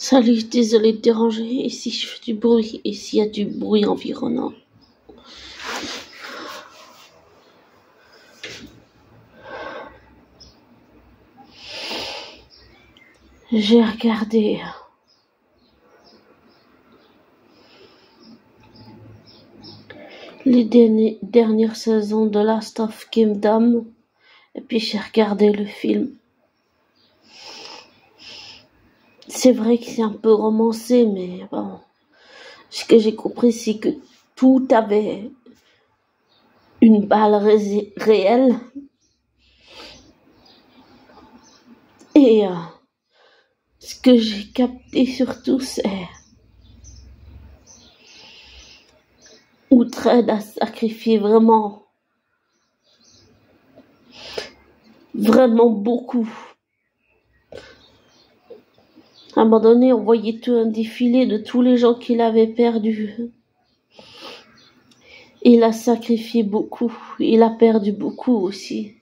Salut, désolé de déranger. Et si je fais du bruit? Et s'il y a du bruit environnant? J'ai regardé les dernières saisons de Last of Kingdom. Et puis j'ai regardé le film. C'est vrai que c'est un peu romancé, mais bon. Ce que j'ai compris, c'est que tout avait une balle réelle. Et ce que j'ai capté surtout, c'est Uhtred a sacrifié vraiment beaucoup. À un moment donné, on voyait tout un défilé de tous les gens qu'il avait perdus. Il a sacrifié beaucoup. Il a perdu beaucoup aussi.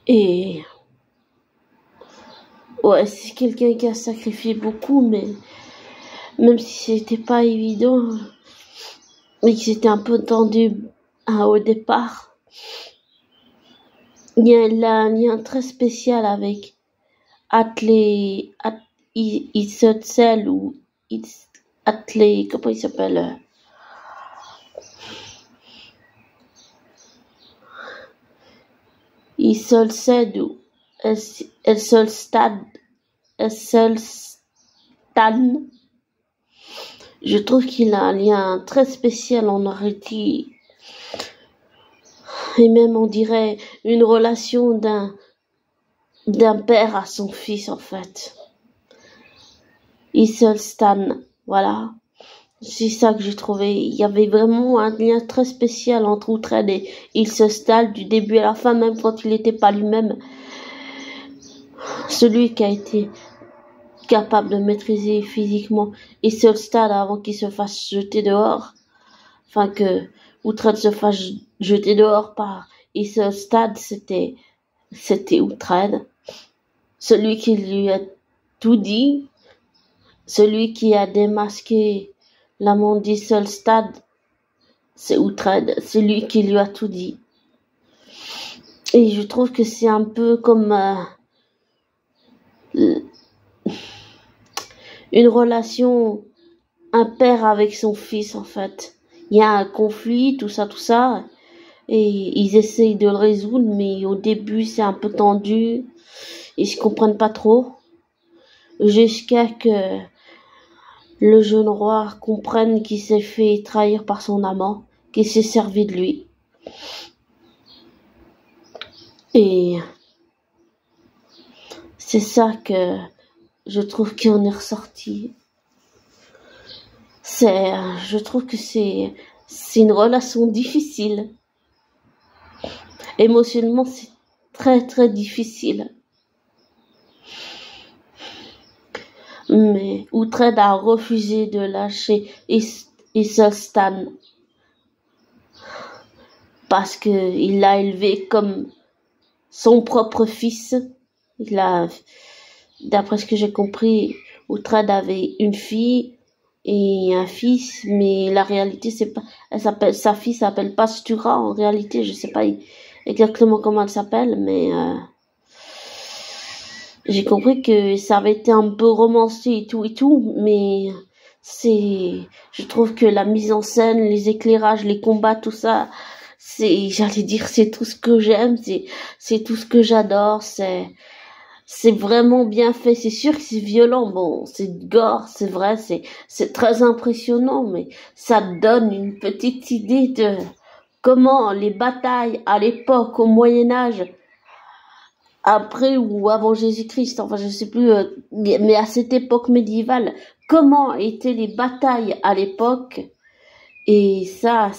Et ouais, c'est quelqu'un qui a sacrifié beaucoup, mais même si c'était pas évident, mais que c'était un peu tendu au départ, il y a un lien très spécial avec Isetzel ou Atle, comment il s'appelle? Isolced ou Essolstad. Je trouve qu'il a un lien très spécial, on aurait dit, et même on dirait une relation d'un père à son fils en fait. Isolstan, voilà. C'est ça que j'ai trouvé. Il y avait vraiment un lien très spécial entre Uhtred et Isolstan du début à la fin, même quand il n'était pas lui-même. Celui qui a été capable de maîtriser physiquement Isolstan avant qu'il se fasse jeter dehors. Enfin, que Uhtred se fasse jeter dehors par Isolstan, c'était Uhtred. Celui qui lui a tout dit, celui qui a démasqué l'amant d'Isolstad, c'est Uhtred, c'est lui qui lui a tout dit. Et je trouve que c'est un peu comme une relation, un père avec son fils en fait. Il y a un conflit, tout ça, et ils essayent de le résoudre, mais au début c'est un peu tendu, ils se comprennent pas trop, jusqu'à que le jeune roi comprenne qu'il s'est fait trahir par son amant, qu'il s'est servi de lui. Et c'est ça que je trouve qu'il en est ressorti. Je trouve que c'est une relation difficile. Émotionnellement, c'est très très difficile. Mais Uhtred a refusé de lâcher Isolstan parce que il l'a élevé comme son propre fils. D'après ce que j'ai compris, Uhtred avait une fille et un fils, mais la réalité c'est pas, sa fille s'appelle pas Stura en réalité, je sais pas exactement comment elle s'appelle, mais j'ai compris que ça avait été un peu romancé et tout, mais je trouve que la mise en scène, les éclairages, les combats, tout ça, j'allais dire, c'est tout ce que j'aime, c'est tout ce que j'adore, c'est vraiment bien fait. C'est sûr que c'est violent, bon, c'est gore, c'est vrai, c'est très impressionnant, mais ça donne une petite idée de comment les batailles à l'époque, au Moyen-Âge, après ou avant Jésus-Christ, enfin je sais plus, mais à cette époque médiévale, comment étaient les batailles à l'époque, et ça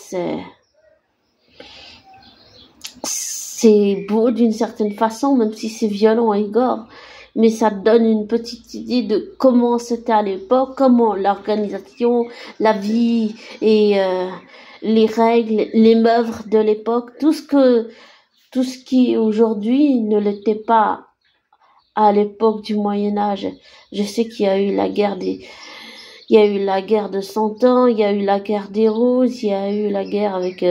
c'est beau d'une certaine façon, même si c'est violent et gore, mais ça te donne une petite idée de comment c'était à l'époque, comment l'organisation, la vie et les règles, les mœurs de l'époque, tout ce qui aujourd'hui ne l'était pas à l'époque du Moyen Âge. Je sais qu'il y a eu il y a eu la guerre de 100 ans, il y a eu la guerre des Roses, il y a eu la guerre avec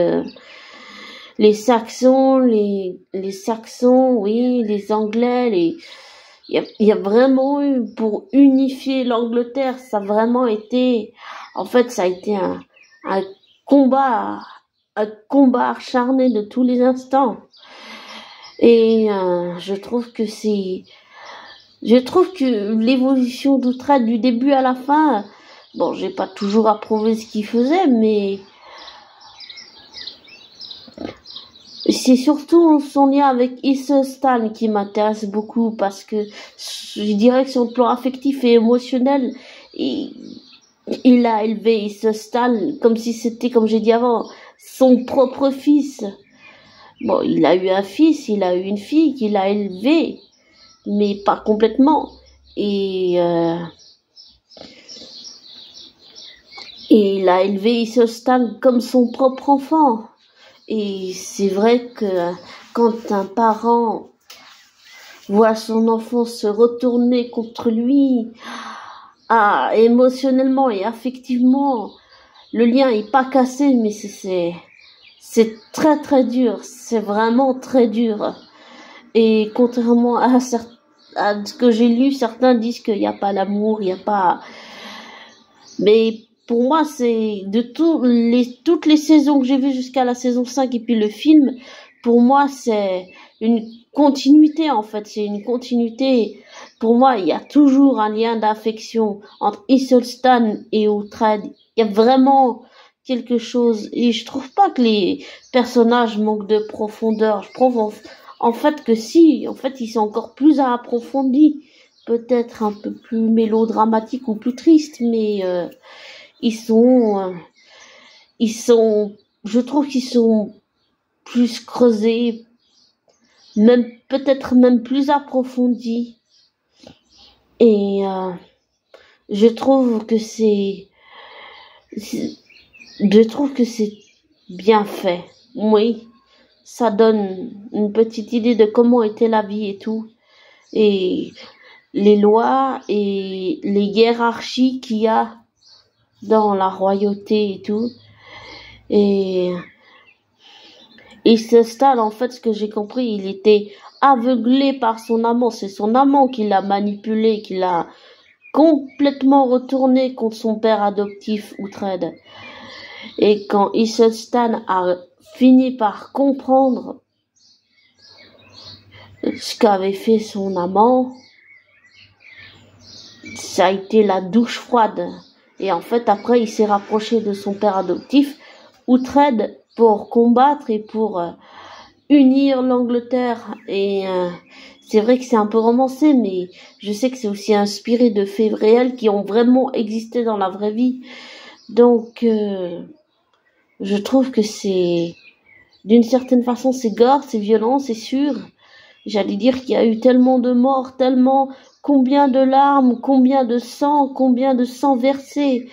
les Saxons, les Saxons, oui, les Anglais, il y a vraiment eu, pour unifier l'Angleterre, ça a vraiment été, en fait, ça a été un combat, un combat acharné de tous les instants. Et je trouve que l'évolution d'Uhtred du début à la fin, bon, j'ai pas toujours approuvé ce qu'il faisait, mais c'est surtout son lien avec Stan qui m'intéresse beaucoup, parce que je dirais que sur le plan affectif et émotionnel, il a élevé Stan comme si c'était, comme j'ai dit avant, son propre fils. Bon, il a eu un fils, il a eu une fille qu'il a élevée, mais pas complètement. Et il a élevé Stan comme son propre enfant. Et c'est vrai que quand un parent voit son enfant se retourner contre lui, émotionnellement et affectivement, le lien est pas cassé, mais c'est très très dur, c'est vraiment très dur. Et contrairement à ce que j'ai lu, certains disent qu'il n'y a pas l'amour, il n'y a pas... Mais pour moi, c'est de toutes les saisons que j'ai vues jusqu'à la saison 5 et puis le film, pour moi, c'est une continuité, en fait. C'est une continuité. Pour moi, il y a toujours un lien d'affection entre Stan et Uhtred. Il y a vraiment quelque chose. Et je trouve pas que les personnages manquent de profondeur. Je trouve en fait que si, en fait, ils sont encore plus approfondis. Peut-être un peu plus mélodramatiques ou plus tristes, mais je trouve qu'ils sont plus creusés, peut-être même plus approfondis. Et je trouve que c'est bien fait. Oui, ça donne une petite idée de comment était la vie et tout, et les lois et les hiérarchies qu'il y a dans la royauté et tout. Et Stan, en fait, ce que j'ai compris, il était aveuglé par son amant. C'est son amant qui l'a manipulé, qui l'a complètement retourné contre son père adoptif, Uhtred. Et quand Stan a fini par comprendre ce qu'avait fait son amant, ça a été la douche froide. Et en fait, après, il s'est rapproché de son père adoptif, Uhtred, pour combattre et pour unir l'Angleterre. Et c'est vrai que c'est un peu romancé, mais je sais que c'est aussi inspiré de faits réels qui ont vraiment existé dans la vraie vie. Donc, je trouve que d'une certaine façon, c'est gore, c'est violent, c'est sûr. J'allais dire qu'il y a eu tellement de morts, combien de larmes, combien de sang versé,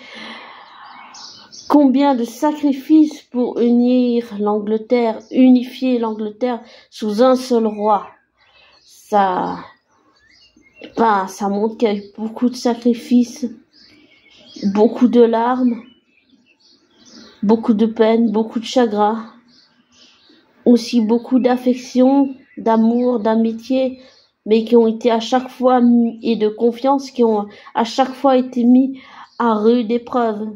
combien de sacrifices pour unifier l'Angleterre sous un seul roi. Ça montre qu'il y a eu beaucoup de sacrifices, beaucoup de larmes, beaucoup de peine, beaucoup de chagrin, aussi beaucoup d'affection, d'amour, d'amitié, mais qui ont été à chaque fois et de confiance, qui ont à chaque fois été mis à rude épreuve.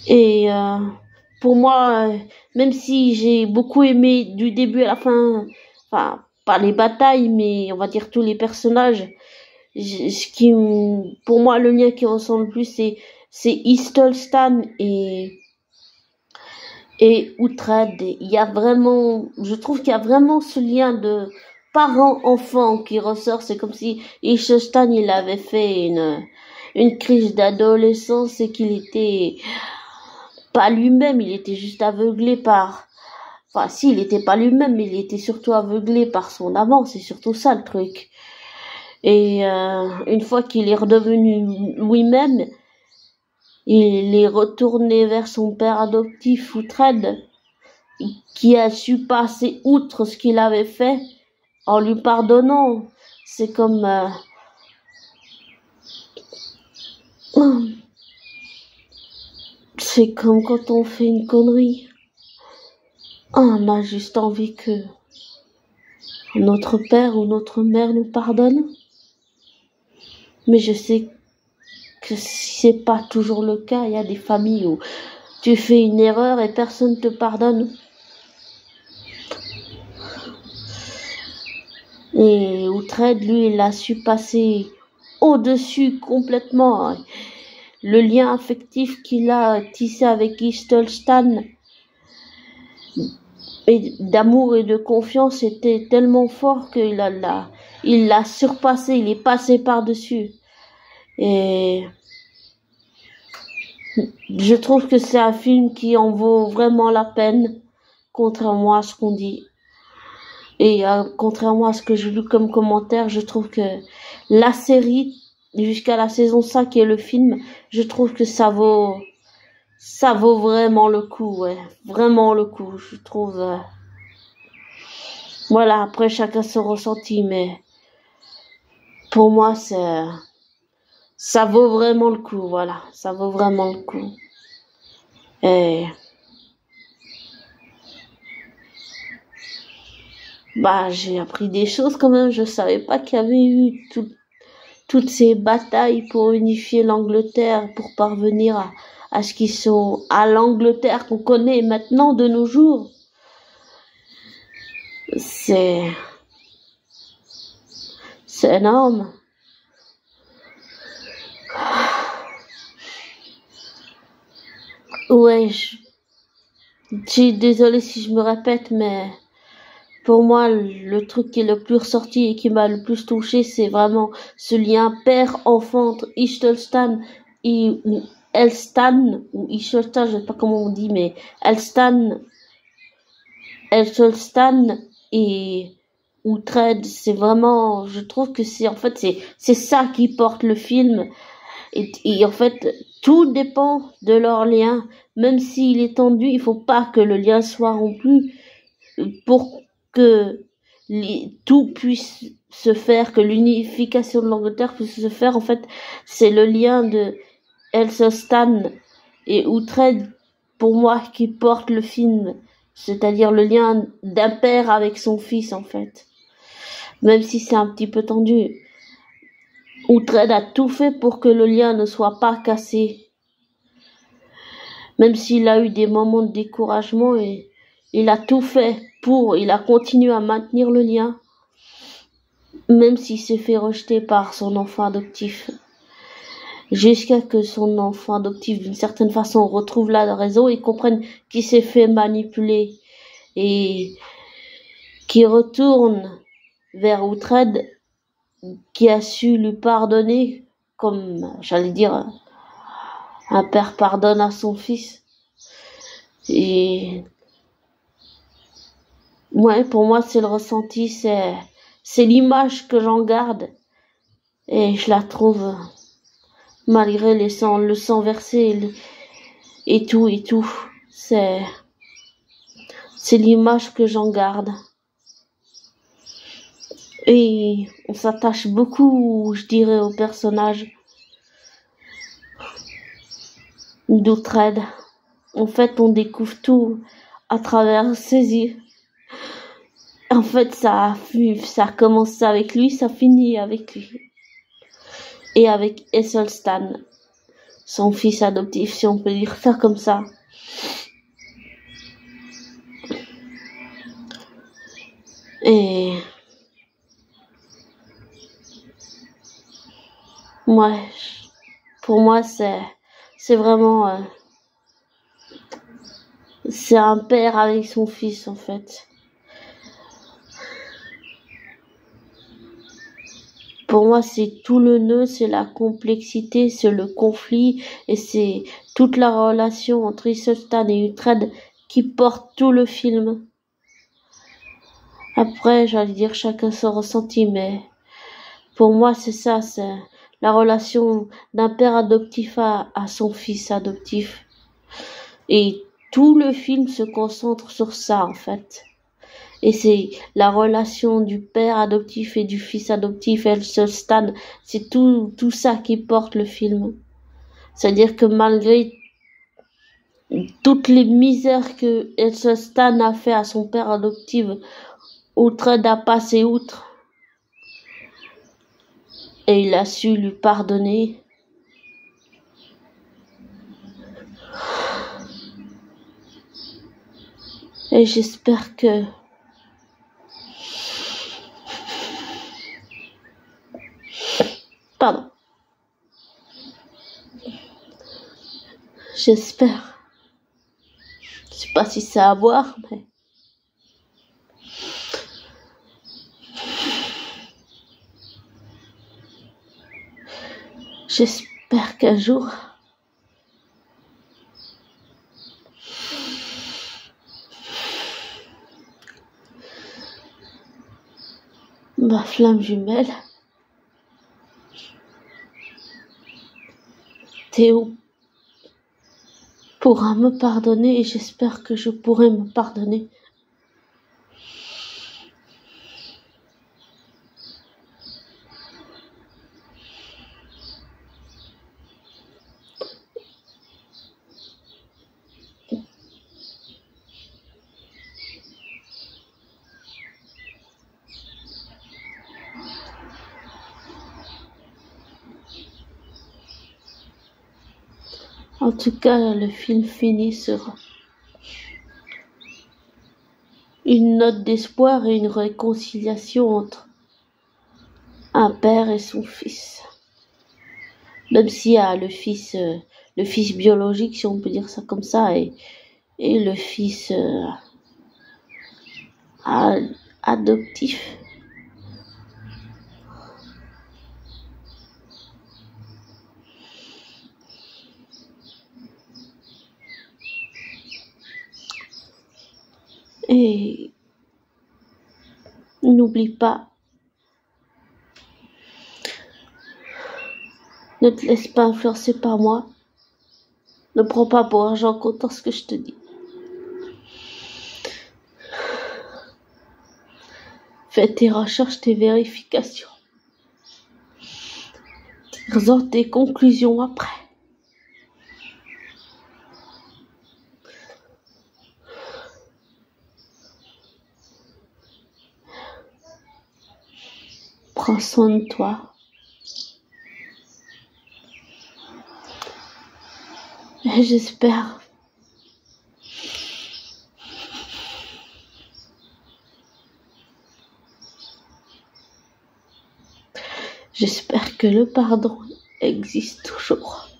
Et pour moi, même si j'ai beaucoup aimé du début à la fin, enfin pas les batailles, mais on va dire tous les personnages, pour moi, le lien qui ressent le plus, c'est Stan et Uhtred. Je trouve qu'il y a vraiment ce lien de parent-enfant qui ressort. C'est comme si Stan, il avait fait une crise d'adolescence et qu'il était pas lui-même, il était juste aveuglé il était pas lui-même, mais il était surtout aveuglé par son amant, c'est surtout ça le truc. Et une fois qu'il est redevenu lui-même, il est retourné vers son père adoptif Uhtred, qui a su passer outre ce qu'il avait fait en lui pardonnant. C'est comme c'est comme quand on fait une connerie. On a juste envie que notre père ou notre mère nous pardonne. Mais je sais que c'est pas toujours le cas. Il y a des familles où tu fais une erreur et personne te pardonne. Et Uhtred, lui, il a su passer au-dessus complètement. Le lien affectif qu'il a tissé avec Istolstan, et d'amour et de confiance, était tellement fort qu'il il l'a surpassé, il est passé par-dessus. Et je trouve que c'est un film qui en vaut vraiment la peine, contrairement à ce qu'on dit. Et contrairement à ce que j'ai lu comme commentaire, je trouve que la série, jusqu'à la saison 5 et le film, je trouve que ça vaut vraiment le coup, ouais. Vraiment le coup, je trouve. Voilà, après chacun son ressenti, mais pour moi, ça vaut vraiment le coup, voilà. Ça vaut vraiment le coup. Et bah, j'ai appris des choses quand même. Je savais pas qu'il y avait eu toutes ces batailles pour unifier l'Angleterre, pour parvenir à ce qu'ils sont, à l'Angleterre qu'on connaît maintenant de nos jours. C'est énorme. Ouais, je suis désolée si je me répète, mais pour moi, le truc qui est le plus ressorti et qui m'a le plus touché, c'est vraiment ce lien père-enfant entre Istolstan et Elstan, ou Istolstan, je sais pas comment on dit, mais Estolstan et Uhtred, c'est vraiment, je trouve que c'est ça qui porte le film. Et en fait, tout dépend de leur lien. Même s'il est tendu, il faut pas que le lien soit rompu pour que tout puisse se faire, que l'unification de l'Angleterre puisse se faire. En fait, c'est le lien de Elstan et Uhtred, pour moi, qui porte le film. C'est-à-dire le lien d'un père avec son fils, en fait. Même si c'est un petit peu tendu. Uhtred a tout fait pour que le lien ne soit pas cassé. Même s'il a eu des moments de découragement, et il a tout fait il a continué à maintenir le lien. Même s'il s'est fait rejeter par son enfant adoptif. Jusqu'à que son enfant adoptif, d'une certaine façon, retrouve la raison et comprenne qu'il s'est fait manipuler. Et qui retourne vers Uhtred, qui a su lui pardonner, comme, j'allais dire, un père pardonne à son fils. Et ouais, pour moi, c'est le ressenti, c'est l'image que j'en garde. Et je la trouve, malgré le sang versé et tout, c'est l'image que j'en garde. Et on s'attache beaucoup, je dirais, au personnage d'Uhtred. En fait, on découvre tout à travers ses yeux. En fait, ça a commencé avec lui, ça finit avec lui. Et avec Estolstan, son fils adoptif, si on peut dire ça comme ça. Et ouais, pour moi, c'est vraiment, c'est un père avec son fils, en fait. Pour moi, c'est tout le nœud, c'est la complexité, c'est le conflit, et c'est toute la relation entre Istolstan et Uhtred qui porte tout le film. Après, j'allais dire chacun son ressenti, mais Pour moi, c'est ça, c'est la relation d'un père adoptif à son fils adoptif. Et tout le film se concentre sur ça, en fait. Et c'est la relation du père adoptif et du fils adoptif, elle se stade. C'est tout ça qui porte le film. C'est-à-dire que malgré toutes les misères que Elsa Stan a fait à son père adoptif, outre d'à passer outre, et il a su lui pardonner. Et j'espère que pardon. J'espère. Je sais pas si c'est à boire, mais j'espère qu'un jour ma flamme jumelle, Théo, pourra me pardonner et j'espère que je pourrai me pardonner. En tout cas, le film finit sur une note d'espoir et une réconciliation entre un père et son fils. Même s'il y a le fils biologique, si on peut dire ça comme ça, et le fils adoptif. Et n'oublie pas, ne te laisse pas influencer par moi. Ne prends pas pour argent comptant ce que je te dis. Fais tes recherches, tes vérifications. Tire-en tes conclusions après. Prends soin de toi. Et j'espère que le pardon existe toujours.